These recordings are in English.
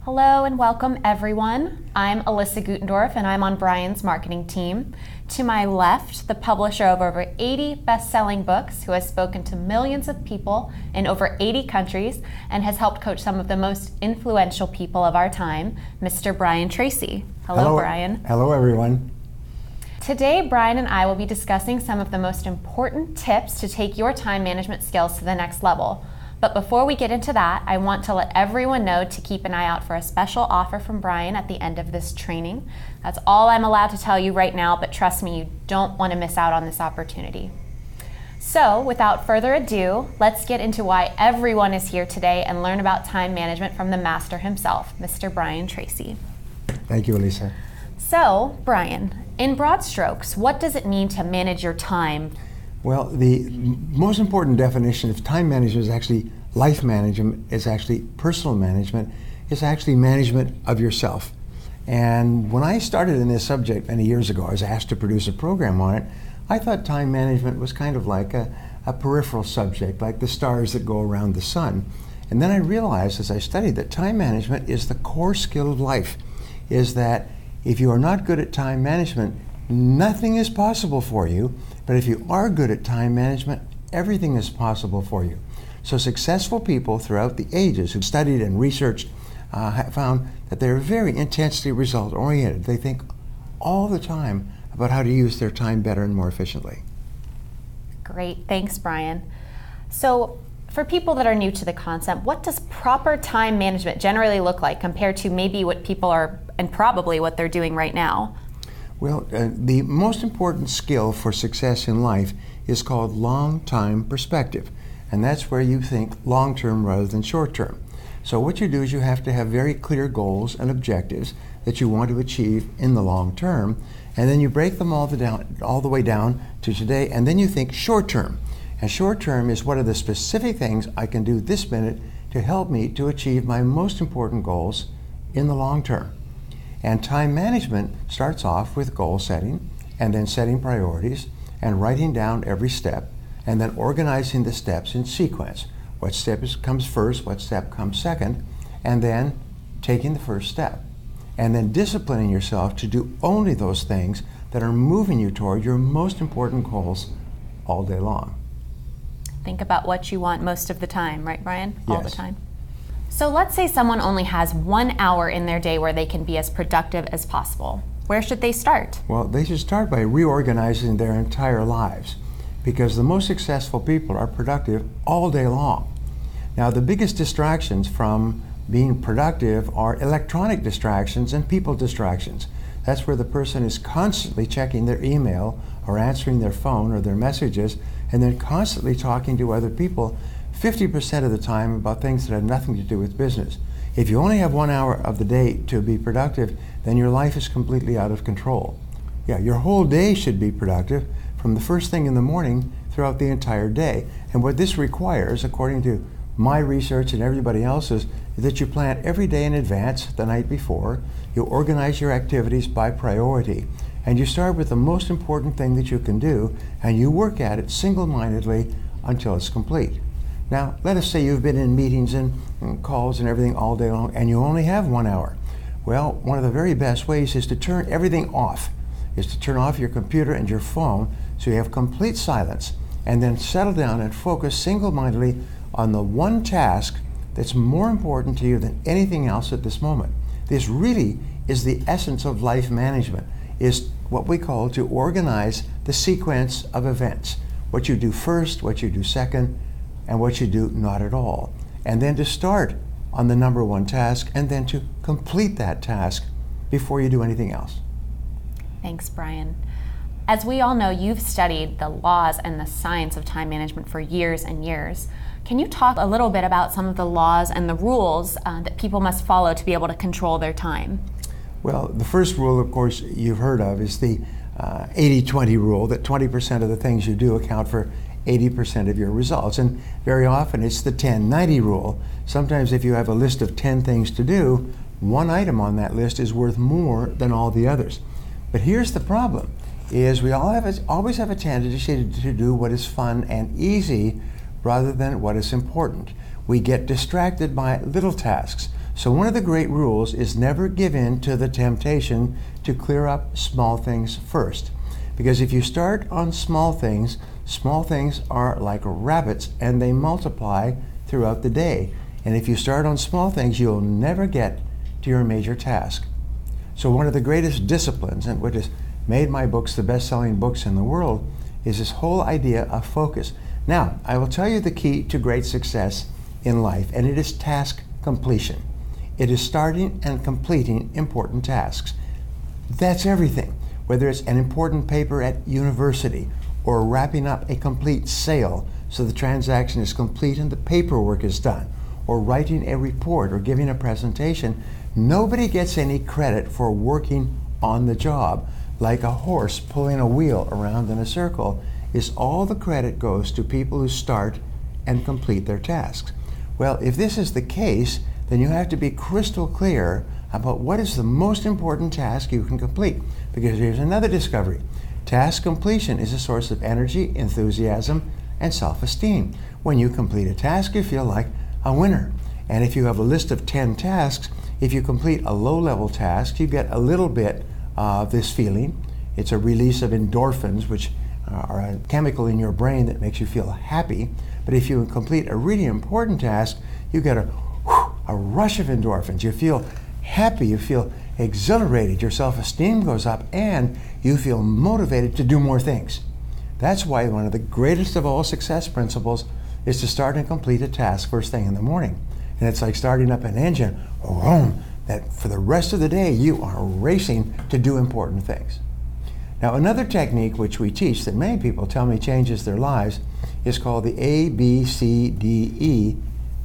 Hello and welcome everyone. I'm Alyssa Gutendorf and I'm on Brian's marketing team. To my left, the publisher of over 80 best-selling books who has spoken to millions of people in over 80 countries and has helped coach some of the most influential people of our time, Mr. Brian Tracy. Hello, Brian. Hello, everyone. Today, Brian and I will be discussing some of the most important tips to take your time management skills to the next level. But before we get into that, I want to let everyone know to keep an eye out for a special offer from Brian at the end of this training. That's all I'm allowed to tell you right now, but trust me, you don't want to miss out on this opportunity. So, without further ado, let's get into why everyone is here today and learn about time management from the master himself, Mr. Brian Tracy. Thank you, Elisa. So, Brian, in broad strokes, what does it mean to manage your time? Well, the most important definition of time management is actually life management, is actually personal management, is actually management of yourself. And when I started in this subject many years ago, I was asked to produce a program on it. I thought time management was kind of like a peripheral subject, like the stars that go around the sun. And then I realized as I studied that time management is the core skill of life, is that if you are not good at time management, nothing is possible for you. But if you are good at time management, everything is possible for you. So successful people throughout the ages who've studied and researched have found that they're very intensely result-oriented. They think all the time about how to use their time better and more efficiently. Great, thanks, Brian. So for people that are new to the concept, what does proper time management generally look like compared to maybe what people are, and probably what they're doing right now? Well, the most important skill for success in life is called long-time perspective. And that's where you think long-term rather than short-term. So what you do is you have to have very clear goals and objectives that you want to achieve in the long term. And then you break them all the way down to today. And then you think short-term. And short-term is what are the specific things I can do this minute to help me to achieve my most important goals in the long term. And time management starts off with goal setting, and then setting priorities, and writing down every step, and then organizing the steps in sequence. What step comes first, what step comes second, and then taking the first step. And then disciplining yourself to do only those things that are moving you toward your most important goals all day long. Think about what you want most of the time, right, Brian? Yes. All the time. So let's say someone only has 1 hour in their day where they can be as productive as possible. Where should they start? Well, they should start by reorganizing their entire lives, because the most successful people are productive all day long. Now, the biggest distractions from being productive are electronic distractions and people distractions. That's where the person is constantly checking their email or answering their phone or their messages, and then constantly talking to other people 50% of the time about things that have nothing to do with business. If you only have 1 hour of the day to be productive, then your life is completely out of control. Yeah, your whole day should be productive from the first thing in the morning throughout the entire day. And what this requires, according to my research and everybody else's, is that you plan every day in advance the night before, you organize your activities by priority, and you start with the most important thing that you can do, and you work at it single-mindedly until it's complete. Now, let us say you've been in meetings and calls and everything all day long, and you only have 1 hour. Well, one of the very best ways is to turn everything off, is to turn off your computer and your phone so you have complete silence, and then settle down and focus single-mindedly on the one task that's more important to you than anything else at this moment. This really is the essence of life management, is what we call to organize the sequence of events. What you do first, what you do second, and what you do not at all. And then to start on the number one task, and then to complete that task before you do anything else. Thanks, Brian. As we all know, you've studied the laws and the science of time management for years and years. Can you talk a little bit about some of the laws and the rules that people must follow to be able to control their time? Well, the first rule, of course, you've heard of is the 80-20 rule, that 20% of the things you do account for 80% of your results. And very often it's the 10-90 rule. Sometimes if you have a list of 10 things to do, one item on that list is worth more than all the others. But here's the problem, is we always have a tendency to do what is fun and easy rather than what is important. We get distracted by little tasks. So one of the great rules is never give in to the temptation to clear up small things first. Because if you start on small things are like rabbits and they multiply throughout the day. And if you start on small things, you'll never get to your major task. So one of the greatest disciplines, and what has made my books the best-selling books in the world, is this whole idea of focus. Now, I will tell you the key to great success in life, and it is task completion. It is starting and completing important tasks. That's everything. Whether it's an important paper at university, or wrapping up a complete sale so the transaction is complete and the paperwork is done, or writing a report or giving a presentation, nobody gets any credit for working on the job. Like a horse pulling a wheel around in a circle, is all the credit goes to people who start and complete their tasks. Well, if this is the case, then you have to be crystal clear about what is the most important task you can complete. Because here's another discovery. Task completion is a source of energy, enthusiasm, and self-esteem. When you complete a task, you feel like a winner. And if you have a list of 10 tasks, if you complete a low-level task, you get a little bit of this feeling. It's a release of endorphins, which are a chemical in your brain that makes you feel happy. But if you complete a really important task, you get a rush of endorphins. You feel happy, you feel exhilarated, your self-esteem goes up, and you feel motivated to do more things. That's why one of the greatest of all success principles is to start and complete a task first thing in the morning. And it's like starting up an engine, that for the rest of the day you are racing to do important things. Now, another technique which we teach that many people tell me changes their lives is called the ABCDE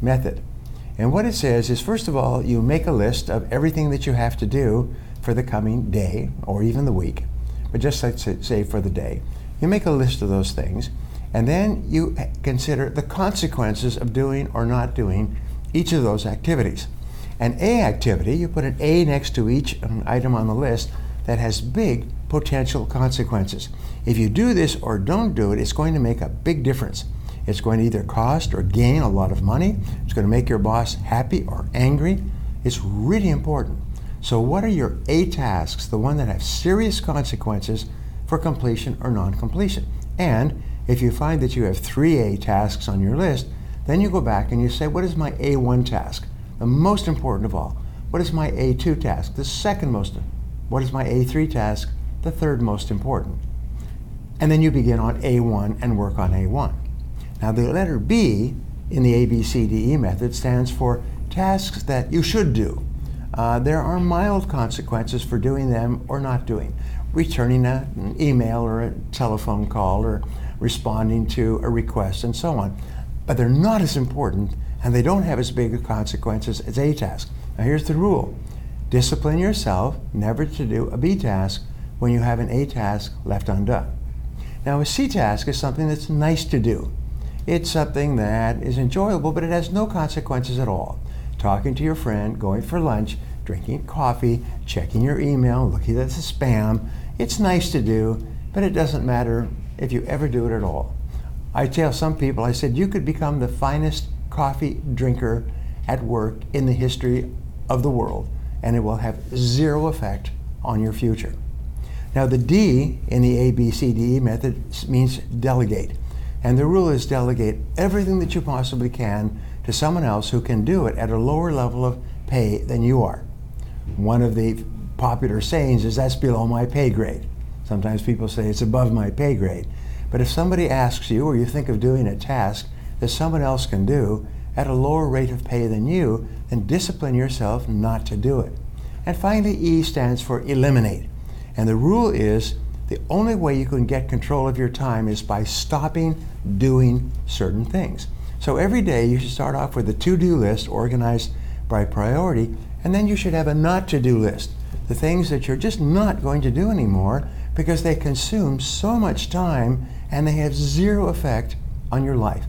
method. And what it says is, first of all, you make a list of everything that you have to do for the coming day or even the week, but just let's say for the day. You make a list of those things, and then you consider the consequences of doing or not doing each of those activities. An A activity, you put an A next to each item on the list that has big potential consequences. If you do this or don't do it, it's going to make a big difference. It's going to either cost or gain a lot of money. It's going to make your boss happy or angry. It's really important. So what are your A tasks, the one that have serious consequences for completion or non-completion? And if you find that you have 3 A tasks on your list, then you go back and you say, what is my A1 task? The most important of all. What is my A2 task? The second most. What is my A3 task? The third most important. And then you begin on A1 and work on A1. Now, the letter B in the ABCDE method stands for tasks that you should do. There are mild consequences for doing them or not doing. Returning an email or a telephone call or responding to a request and so on. But they're not as important and they don't have as big of consequences as A tasks. Now, here's the rule. Discipline yourself never to do a B task when you have an A task left undone. Now, a C task is something that's nice to do. It's something that is enjoyable, but it has no consequences at all. Talking to your friend, going for lunch, drinking coffee, checking your email, looking at the spam. It's nice to do, but it doesn't matter if you ever do it at all. I tell some people, I said, you could become the finest coffee drinker at work in the history of the world, and it will have zero effect on your future. Now, the D in the ABCDE method means delegate. And the rule is delegate everything that you possibly can to someone else who can do it at a lower level of pay than you are. One of the popular sayings is, that's below my pay grade. Sometimes people say it's above my pay grade. But if somebody asks you or you think of doing a task that someone else can do at a lower rate of pay than you, then discipline yourself not to do it. And finally, E stands for eliminate. And the rule is, the only way you can get control of your time is by stopping doing certain things. So every day you should start off with a to-do list organized by priority, and then you should have a not-to-do list. The things that you're just not going to do anymore because they consume so much time and they have zero effect on your life.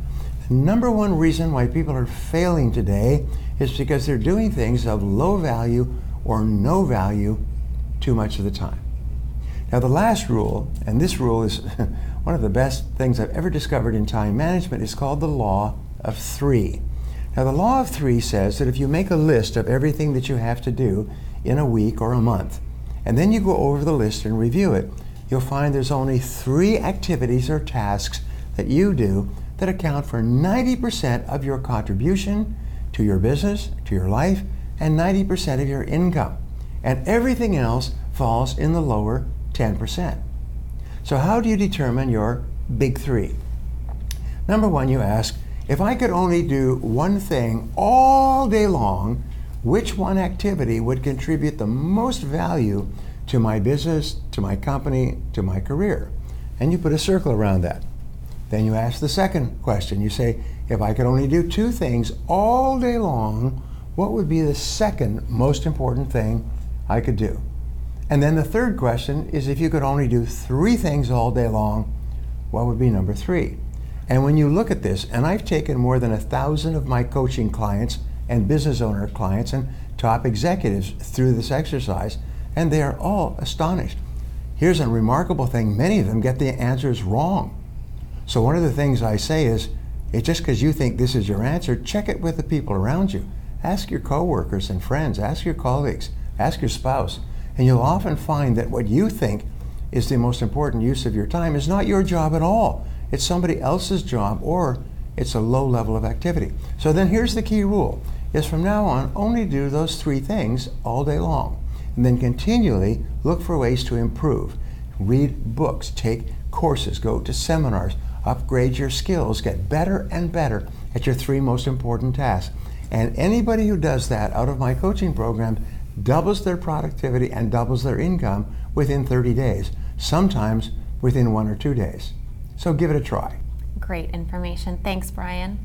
The number one reason why people are failing today is because they're doing things of low value or no value too much of the time. Now, the last rule, and this rule is one of the best things I've ever discovered in time management, is called the law of 3. Now, the law of three says that if you make a list of everything that you have to do in a week or a month, and then you go over the list and review it, you'll find there's only 3 activities or tasks that you do that account for 90% of your contribution to your business, to your life, and 90% of your income. And everything else falls in the lower 10%. So how do you determine your big 3? Number 1, you ask, if I could only do one thing all day long, which one activity would contribute the most value to my business, to my company, to my career? And you put a circle around that. Then you ask the second question. You say, if I could only do 2 things all day long, what would be the second most important thing I could do? And then the third question is, if you could only do 3 things all day long, what would be number 3? And when you look at this, and I've taken more than 1,000 of my coaching clients and business owner clients and top executives through this exercise, and they are all astonished. Here's a remarkable thing: many of them get the answers wrong. So one of the things I say is, it's just because you think this is your answer, check it with the people around you. Ask your coworkers and friends, ask your colleagues, ask your spouse, and you'll often find that what you think is the most important use of your time is not your job at all. It's somebody else's job, or it's a low level of activity. So then here's the key rule, is from now on, only do those 3 things all day long. And then continually look for ways to improve. Read books, take courses, go to seminars, upgrade your skills, get better and better at your 3 most important tasks. And anybody who does that out of my coaching program doubles their productivity and doubles their income within 30 days, sometimes within 1 or 2 days. So give it a try. Great information. Thanks, Brian.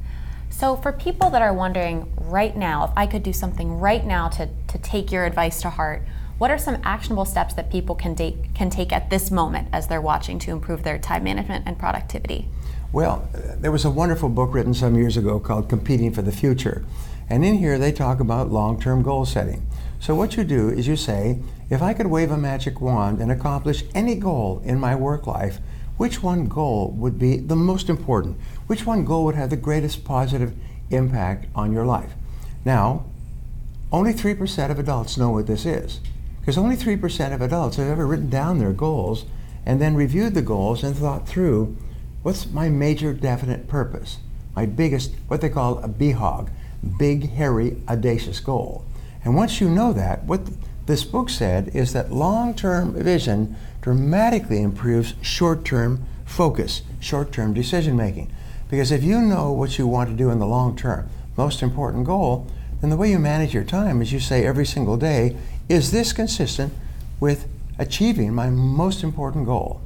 So for people that are wondering right now, if I could do something right now to take your advice to heart, what are some actionable steps that people can take at this moment as they're watching to improve their time management and productivity? Well, there was a wonderful book written some years ago called Competing for the Future. And in here they talk about long-term goal setting. So what you do is you say, if I could wave a magic wand and accomplish any goal in my work life, which one goal would be the most important? Which one goal would have the greatest positive impact on your life? Now, only 3% of adults know what this is, because only 3% of adults have ever written down their goals and then reviewed the goals and thought through, what's my major definite purpose? My biggest, what they call a BHAG, big, hairy, audacious goal. And once you know that, what this book said is that long-term vision dramatically improves short-term focus, short-term decision-making. Because if you know what you want to do in the long term, most important goal, then the way you manage your time is you say every single day, is this consistent with achieving my most important goal?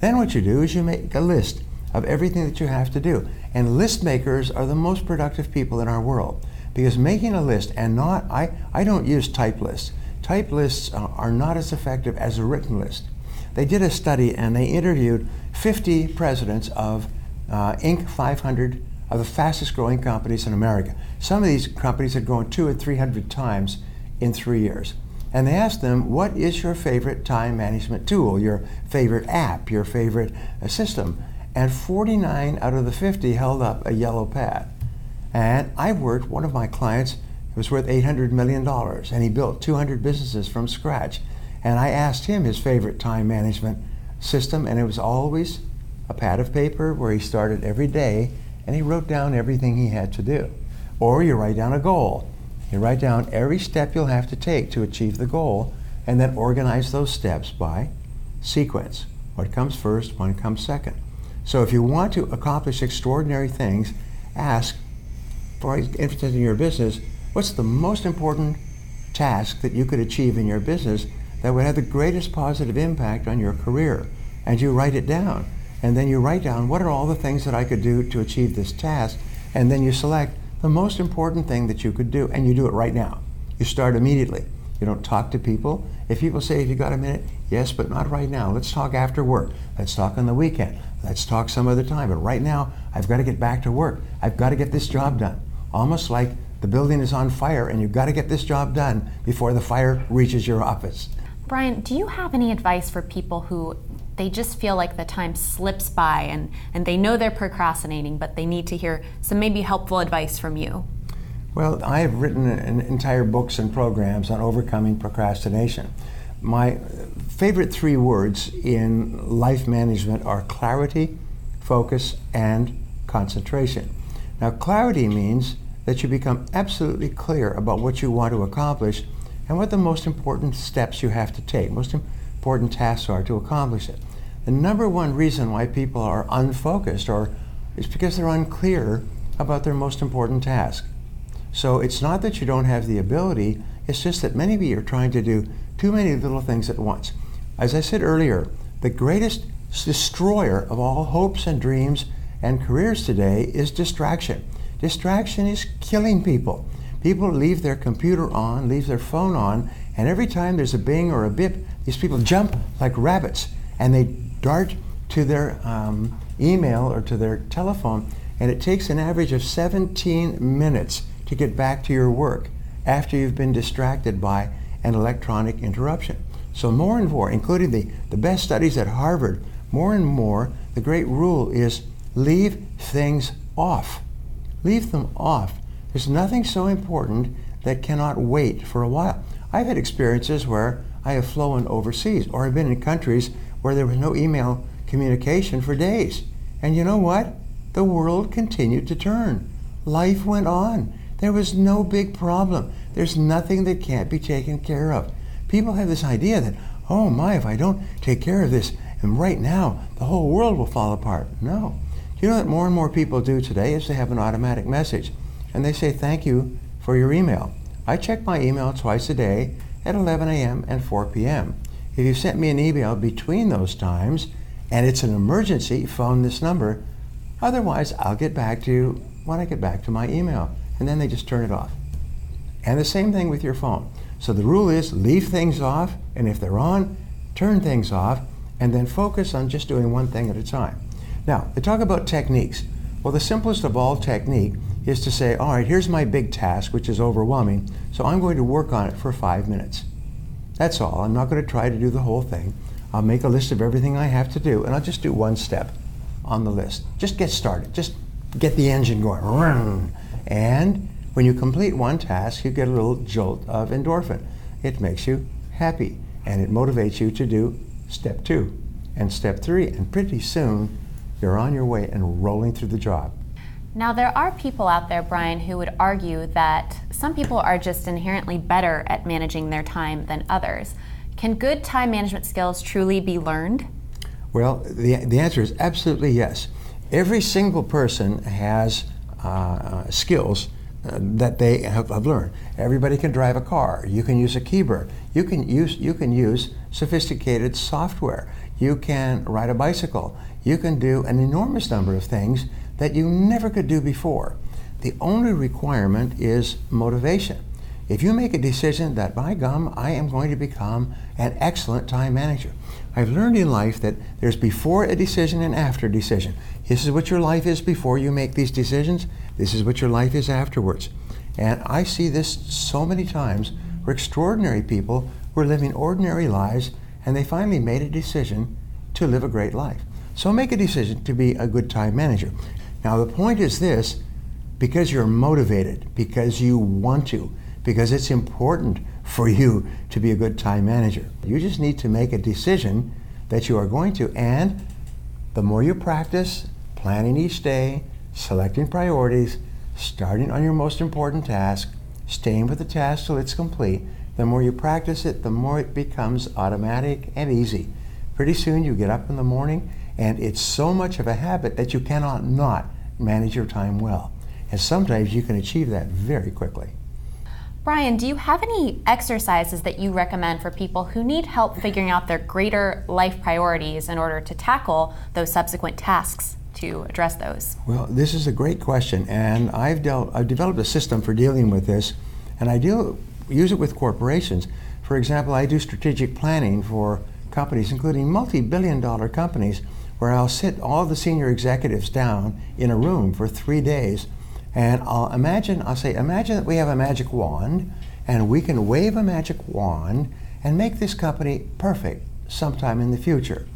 Then what you do is you make a list of everything that you have to do. And list makers are the most productive people in our world. Because making a list, and not, I don't use type lists. Type lists are not as effective as a written list. They did a study and they interviewed 50 presidents of Inc. 500 of the fastest growing companies in America. Some of these companies had grown 200 or 300 times in 3 years. And they asked them, what is your favorite time management tool, your favorite app, your favorite system? And 49 out of the 50 held up a yellow pad. And I worked, one of my clients, it was worth $800 million, and he built 200 businesses from scratch. And I asked him his favorite time management system, and it was always a pad of paper where he started every day, and he wrote down everything he had to do. Or you write down a goal. You write down every step you'll have to take to achieve the goal, and then organize those steps by sequence. What comes first, what comes second. So if you want to accomplish extraordinary things, ask, for instance in your business, what's the most important task that you could achieve in your business that would have the greatest positive impact on your career? And you write it down. And then you write down, what are all the things that I could do to achieve this task? And then you select the most important thing that you could do, and you do it right now. You start immediately. You don't talk to people. If people say, have you got a minute? Yes, but not right now. Let's talk after work. Let's talk on the weekend. Let's talk some other time. But right now, I've got to get back to work. I've got to get this job done. Almost like the building is on fire and you've got to get this job done before the fire reaches your office. Brian, do you have any advice for people who they just feel like the time slips by and they know they're procrastinating, but they need to hear some maybe helpful advice from you? Well, I have written entire books and programs on overcoming procrastination. My favorite 3 words in life management are clarity, focus, and concentration. Now, clarity means that you become absolutely clear about what you want to accomplish and what the most important steps you have to take, most important tasks are to accomplish it. The number one reason why people are unfocused is because they're unclear about their most important task. So it's not that you don't have the ability, it's just that many of you are trying to do too many little things at once. As I said earlier, the greatest destroyer of all hopes and dreams and careers today is distraction. Distraction is killing people. People leave their computer on, leave their phone on, and every time there's a bing or a bip, these people jump like rabbits and they dart to their email or to their telephone, and it takes an average of 17 minutes to get back to your work after you've been distracted by an electronic interruption. So more and more, including the best studies at Harvard, more and more, the great rule is leave things off. Leave them off. There's nothing so important that cannot wait for a while. I've had experiences where I have flown overseas, or I've been in countries where there was no email communication for days. And you know what? The world continued to turn. Life went on. There was no big problem. There's nothing that can't be taken care of. People have this idea that, oh my, if I don't take care of this, and right now, the whole world will fall apart. No. Do you know that more and more people do today is they have an automatic message, and they say thank you for your email. I check my email twice a day at 11 a.m. and 4 p.m. If you sent me an email between those times, and it's an emergency, phone this number. Otherwise, I'll get back to you when I get back to my email. And then they just turn it off. And the same thing with your phone. So the rule is leave things off, and if they're on, turn things off, and then focus on just doing one thing at a time. Now, they talk about techniques. Well, the simplest of all technique is to say, all right, here's my big task, which is overwhelming, so I'm going to work on it for 5 minutes. That's all. I'm not going to try to do the whole thing. I'll make a list of everything I have to do, and I'll just do one step on the list. Just get started. Just get the engine going. And when you complete one task, you get a little jolt of endorphin. It makes you happy, and it motivates you to do step 2 and step 3, and pretty soon you're on your way and rolling through the job. Now, there are people out there, Brian, who would argue that some people are just inherently better at managing their time than others. Can good time management skills truly be learned? Well, the answer is absolutely yes. Every single person has skills that they have learned. Everybody can drive a car. You can use a keyboard. You can use sophisticated software. You can ride a bicycle. You can do an enormous number of things that you never could do before. The only requirement is motivation. If you make a decision that, by gum, I am going to become an excellent time manager. I've learned in life that there's before a decision and after a decision. This is what your life is before you make these decisions. This is what your life is afterwards. And I see this so many times where extraordinary people were living ordinary lives, and they finally made a decision to live a great life. So make a decision to be a good time manager. Now the point is this: because you're motivated, because you want to, because it's important for you to be a good time manager. You just need to make a decision that you are going to, and the more you practice planning each day, selecting priorities, starting on your most important task, staying with the task till it's complete, the more you practice it, the more it becomes automatic and easy. Pretty soon you get up in the morning and it's so much of a habit that you cannot not manage your time well. And sometimes you can achieve that very quickly. Brian, do you have any exercises that you recommend for people who need help figuring out their greater life priorities in order to tackle those subsequent tasks to address those? Well, this is a great question, and I've developed a system for dealing with this, and I use it with corporations. For example, I do strategic planning for companies, including multi-billion-dollar companies, where I'll sit all the senior executives down in a room for 3 days, and I'll say, imagine that we have a magic wand, and we can wave a magic wand and make this company perfect sometime in the future.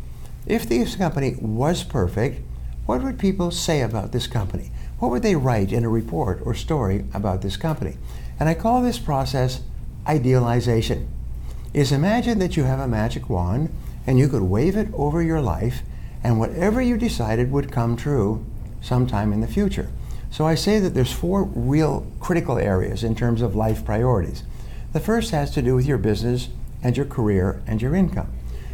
If this company was perfect, what would people say about this company? What would they write in a report or story about this company? And I call this process idealization. Imagine that you have a magic wand and you could wave it over your life and whatever you decided would come true sometime in the future. So I say that there's 4 real critical areas in terms of life priorities. The first has to do with your business and your career and your income.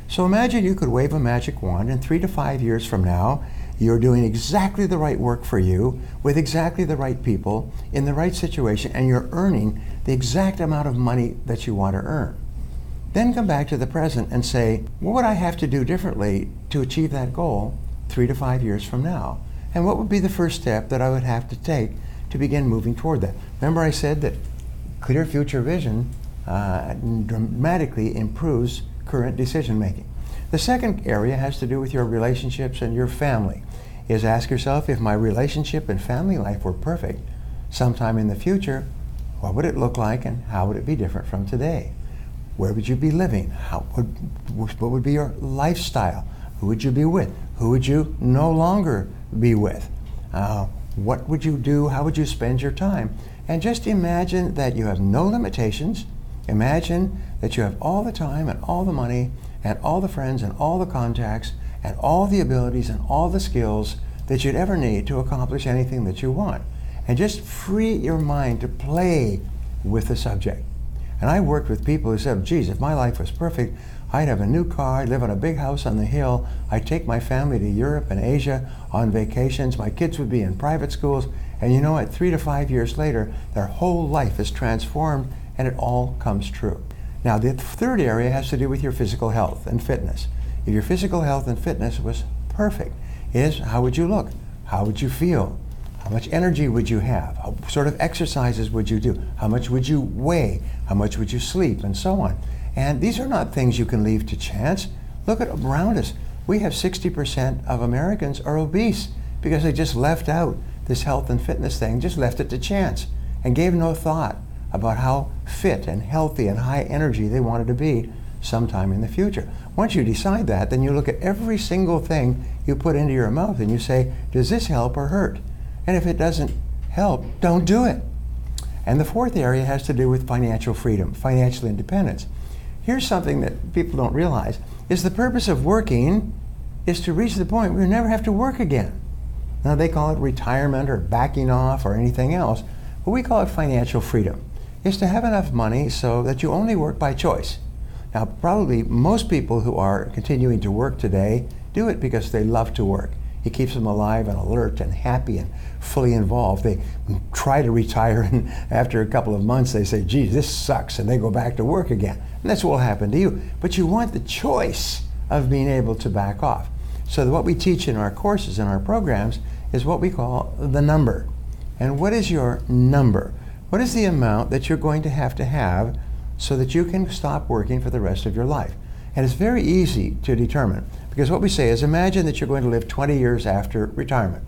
So imagine you could wave a magic wand and 3 to 5 years from now, you're doing exactly the right work for you with exactly the right people in the right situation and you're earning the exact amount of money that you want to earn. Then come back to the present and say, what would I have to do differently to achieve that goal 3 to 5 years from now? And what would be the first step that I would have to take to begin moving toward that? Remember I said that clear future vision dramatically improves current decision making. The second area has to do with your relationships and your family. Ask yourself, if my relationship and family life were perfect sometime in the future, what would it look like and how would it be different from today? Where would you be living? What would be your lifestyle? Who would you be with? Who would you no longer be with? What would you do? How would you spend your time? And just imagine that you have no limitations. Imagine that you have all the time and all the money and all the friends and all the contacts and all the abilities and all the skills that you'd ever need to accomplish anything that you want. And just free your mind to play with the subject. And I worked with people who said, geez, if my life was perfect, I'd have a new car, I'd live in a big house on the hill, I'd take my family to Europe and Asia on vacations, my kids would be in private schools, and you know what, 3 to 5 years later, their whole life is transformed and it all comes true. Now, the third area has to do with your physical health and fitness. If your physical health and fitness was perfect, how would you look? How would you feel? How much energy would you have? What sort of exercises would you do? How much would you weigh? How much would you sleep? And so on. And these are not things you can leave to chance. Look at around us. We have 60% of Americans are obese because they just left out this health and fitness thing, just left it to chance and gave no thought about how fit and healthy and high energy they wanted to be sometime in the future. Once you decide that, then you look at every single thing you put into your mouth and you say, does this help or hurt? And if it doesn't help, don't do it. And the fourth area has to do with financial freedom, financial independence. Here's something that people don't realize, is the purpose of working is to reach the point where you never have to work again. Now they call it retirement or backing off or anything else, but we call it financial freedom. It's to have enough money so that you only work by choice. Now probably most people who are continuing to work today do it because they love to work. It keeps them alive and alert and happy and fully involved. They try to retire and after a couple of months they say, geez, this sucks, and they go back to work again. And that's what will happen to you. But you want the choice of being able to back off. So what we teach in our courses and our programs is what we call the number. And what is your number? What is the amount that you're going to have so that you can stop working for the rest of your life? And it's very easy to determine, because what we say is imagine that you're going to live 20 years after retirement.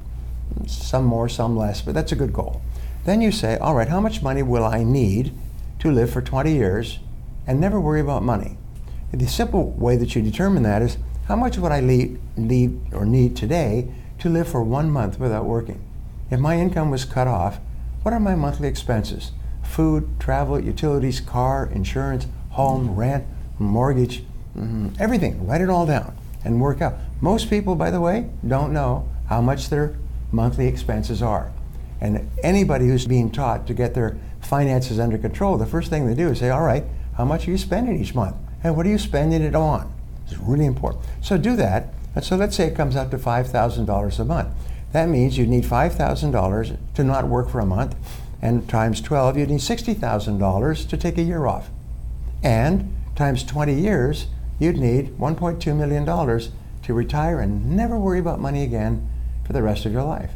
Some more, some less, but that's a good goal. Then you say, all right, how much money will I need to live for 20 years and never worry about money? And the simple way that you determine that is, how much would I need today to live for 1 month without working? If my income was cut off, what are my monthly expenses? Food, travel, utilities, car, insurance, home, rent, mortgage, everything. Write it all down and work out. Most people, by the way, don't know how much their monthly expenses are. And anybody who's being taught to get their finances under control, the first thing they do is say, all right, how much are you spending each month? And what are you spending it on? It's really important. So do that. And so let's say it comes out to $5,000 a month. That means you'd need $5,000 to not work for a month, and times 12, you'd need $60,000 to take a year off. And times 20 years, you'd need $1.2 million to retire and never worry about money again for the rest of your life.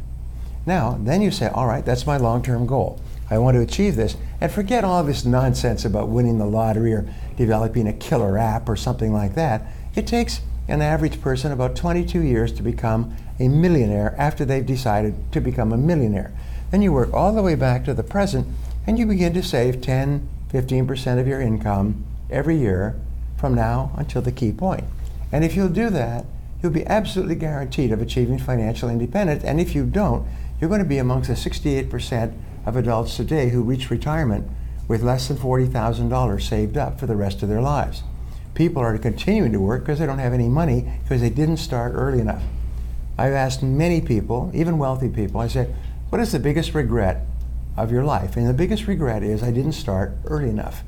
Now, then you say, all right, that's my long-term goal. I want to achieve this, and forget all this nonsense about winning the lottery or developing a killer app or something like that. It takes an average person about 22 years to become a millionaire after they've decided to become a millionaire. Then you work all the way back to the present and you begin to save 10, 15% of your income every year from now until the key point. And if you'll do that, you'll be absolutely guaranteed of achieving financial independence. And if you don't, you're going to be amongst the 68% of adults today who reach retirement with less than $40,000 saved up for the rest of their lives. People are continuing to work because they don't have any money because they didn't start early enough. I've asked many people, even wealthy people, I said, what is the biggest regret of your life? And the biggest regret is I didn't start early enough.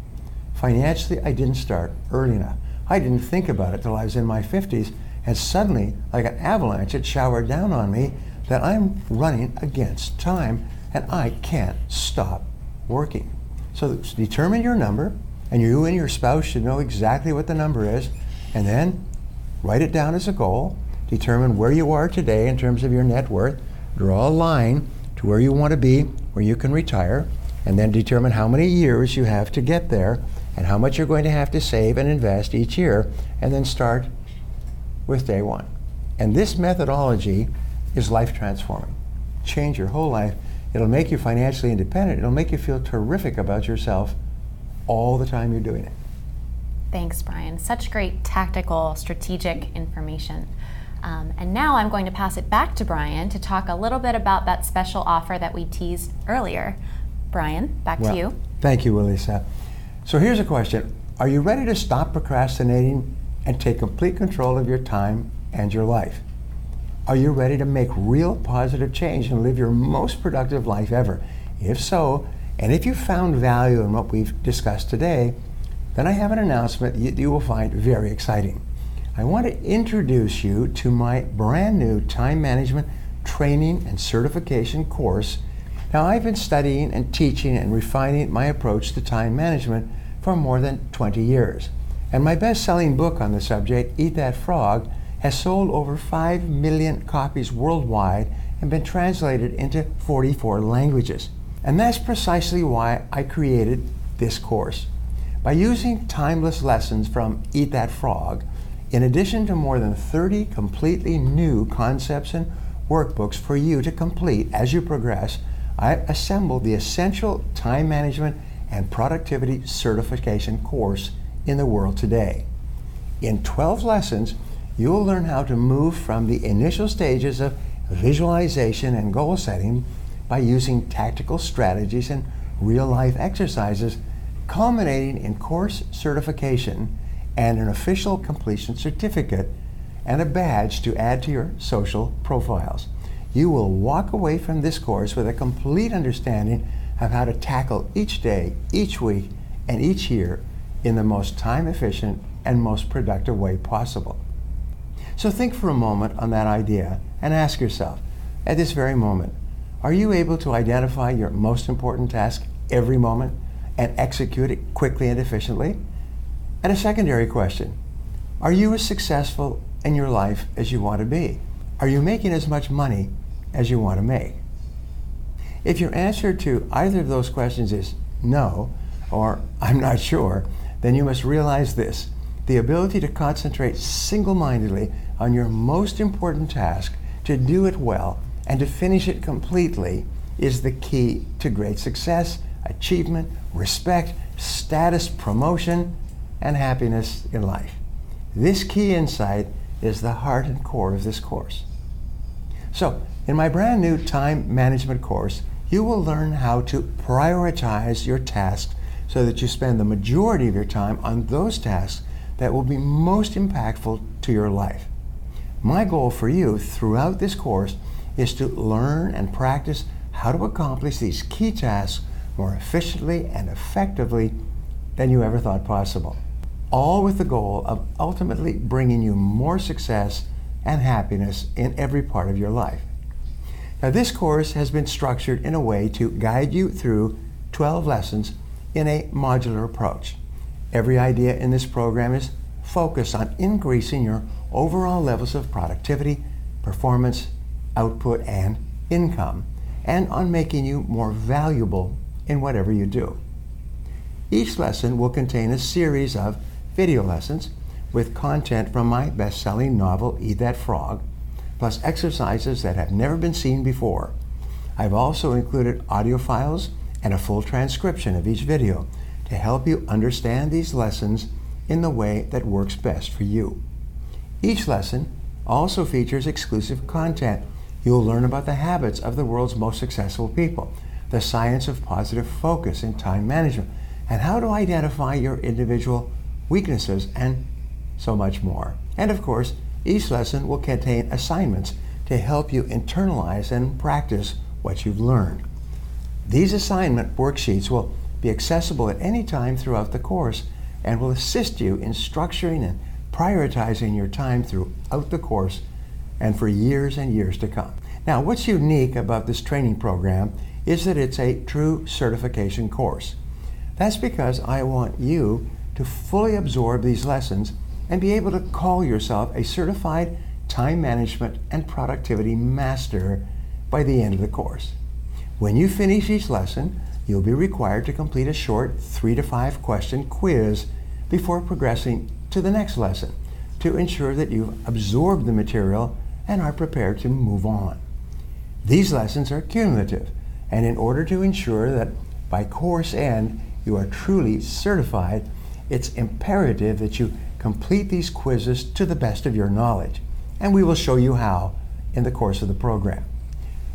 Financially, I didn't start early enough. I didn't think about it till I was in my 50s, and suddenly, like an avalanche, it showered down on me that I'm running against time and I can't stop working. So determine your number, and you and your spouse should know exactly what the number is, and then write it down as a goal. Determine where you are today in terms of your net worth. Draw a line to where you want to be, where you can retire, and then determine how many years you have to get there and how much you're going to have to save and invest each year, and then start with day one. And this methodology is life transforming. Change your whole life. It'll make you financially independent. It'll make you feel terrific about yourself all the time you're doing it. Thanks, Brian. Such great tactical, strategic information. And now I'm going to pass it back to Brian to talk a little bit about that special offer that we teased earlier. Brian, back to you. Thank you, Elisa. So here's a question. Are you ready to stop procrastinating and take complete control of your time and your life? Are you ready to make real positive change and live your most productive life ever? If so, and if you found value in what we've discussed today, then I have an announcement you will find very exciting. I want to introduce you to my brand new time management training and certification course. Now, I've been studying and teaching and refining my approach to time management for more than 20 years. And my best-selling book on the subject, Eat That Frog, has sold over 5 million copies worldwide and been translated into 44 languages. And that's precisely why I created this course. By using timeless lessons from Eat That Frog, in addition to more than 30 completely new concepts and workbooks for you to complete as you progress, I assembled the essential time management and productivity certification course in the world today. In 12 lessons, you will learn how to move from the initial stages of visualization and goal setting by using tactical strategies and real-life exercises, culminating in course certification and an official completion certificate and a badge to add to your social profiles. You will walk away from this course with a complete understanding of how to tackle each day, each week, and each year in the most time-efficient and most productive way possible. So think for a moment on that idea and ask yourself, at this very moment, are you able to identify your most important task every moment and execute it quickly and efficiently? And a secondary question, are you as successful in your life as you want to be? Are you making as much money as you want to make? If your answer to either of those questions is no, or I'm not sure, then you must realize this. The ability to concentrate single-mindedly on your most important task, to do it well, and to finish it completely is the key to great success, achievement, respect, status, promotion, and happiness in life. This key insight is the heart and core of this course. So, in my brand new time management course, you will learn how to prioritize your tasks so that you spend the majority of your time on those tasks that will be most impactful to your life. My goal for you throughout this course is to learn and practice how to accomplish these key tasks more efficiently and effectively than you ever thought possible, all with the goal of ultimately bringing you more success and happiness in every part of your life. Now, this course has been structured in a way to guide you through 12 lessons in a modular approach. Every idea in this program is focused on increasing your overall levels of productivity, performance, output, and income, and on making you more valuable in whatever you do. Each lesson will contain a series of video lessons with content from my best-selling novel, Eat That Frog, plus exercises that have never been seen before. I've also included audio files and a full transcription of each video to help you understand these lessons in the way that works best for you. Each lesson also features exclusive content. You'll learn about the habits of the world's most successful people, the science of positive focus in time management, and how to identify your individual weaknesses, and so much more. And of course, each lesson will contain assignments to help you internalize and practice what you've learned. These assignment worksheets will be accessible at any time throughout the course and will assist you in structuring and prioritizing your time throughout the course and for years and years to come. Now, what's unique about this training program is that it's a true certification course. That's because I want you to fully absorb these lessons and be able to call yourself a certified time management and productivity master by the end of the course. When you finish each lesson, you'll be required to complete a short 3 to 5 question quiz before progressing to the next lesson to ensure that you've absorbed the material and are prepared to move on. These lessons are cumulative, and in order to ensure that by course end you are truly certified, it's imperative that you complete these quizzes to the best of your knowledge, and we will show you how in the course of the program.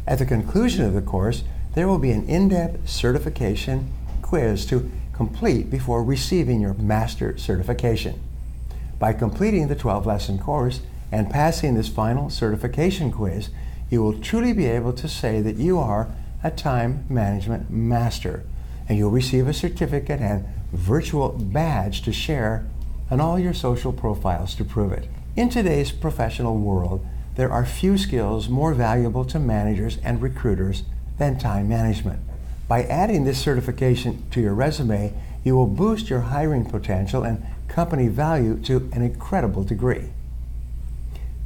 At the conclusion of the course, there will be an in-depth certification quiz to complete before receiving your master certification. By completing the 12-lesson course and passing this final certification quiz, you will truly be able to say that you are a time management master, and you'll receive a certificate and virtual badge to share on all your social profiles to prove it. In today's professional world, there are few skills more valuable to managers and recruiters than time management. By adding this certification to your resume, you will boost your hiring potential and company value to an incredible degree.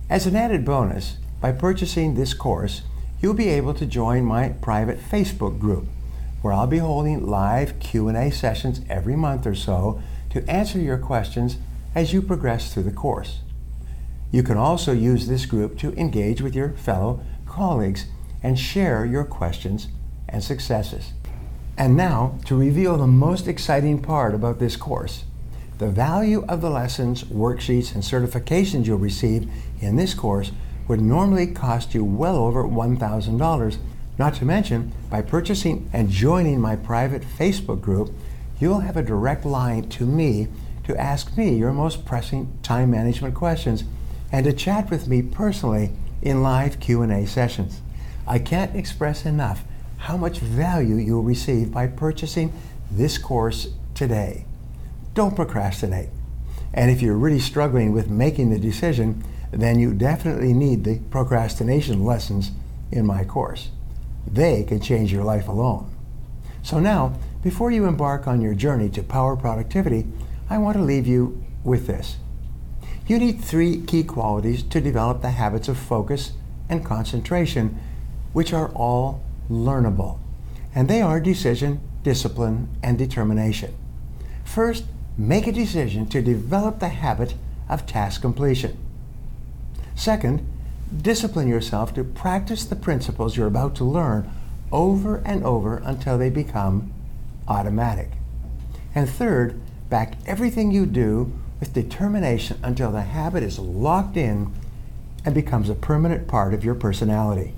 As an added bonus, by purchasing this course, you'll be able to join my private Facebook group, where I'll be holding live Q&A sessions every month or so to answer your questions as you progress through the course. You can also use this group to engage with your fellow colleagues and share your questions and successes. And now, to reveal the most exciting part about this course, the value of the lessons, worksheets, and certifications you'll receive in this course would normally cost you well over $1,000. Not to mention, by purchasing and joining my private Facebook group, you'll have a direct line to me to ask me your most pressing time management questions and to chat with me personally in live Q&A sessions. I can't express enough how much value you'll receive by purchasing this course today. Don't procrastinate. And if you're really struggling with making the decision, then you definitely need the procrastination lessons in my course. They can change your life alone. So now, before you embark on your journey to power productivity, I want to leave you with this. You need 3 key qualities to develop the habits of focus and concentration, which are all learnable. And they are decision, discipline, and determination. First, make a decision to develop the habit of task completion. Second, discipline yourself to practice the principles you're about to learn over and over until they become automatic. And third, back everything you do with determination until the habit is locked in and becomes a permanent part of your personality.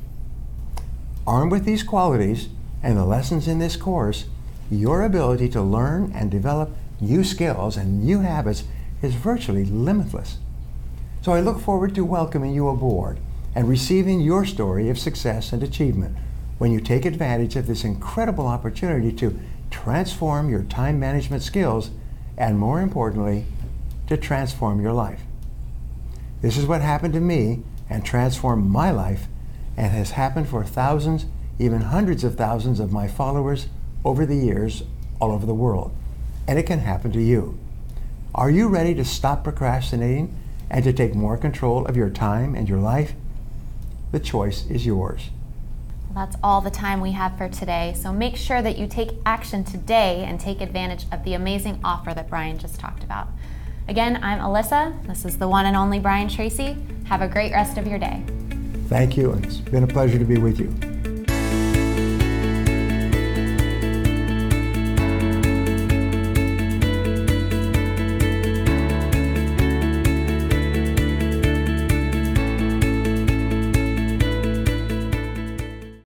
Armed with these qualities and the lessons in this course, your ability to learn and develop new skills and new habits is virtually limitless. So I look forward to welcoming you aboard and receiving your story of success and achievement when you take advantage of this incredible opportunity to transform your time management skills and, more importantly, to transform your life. This is what happened to me and transformed my life, and has happened for thousands, even hundreds of thousands of my followers over the years all over the world. And it can happen to you. Are you ready to stop procrastinating and to take more control of your time and your life? The choice is yours. Well, that's all the time we have for today, so make sure that you take action today and take advantage of the amazing offer that Brian just talked about. Again, I'm Alyssa. This is the one and only Brian Tracy. Have a great rest of your day. Thank you, and it's been a pleasure to be with you.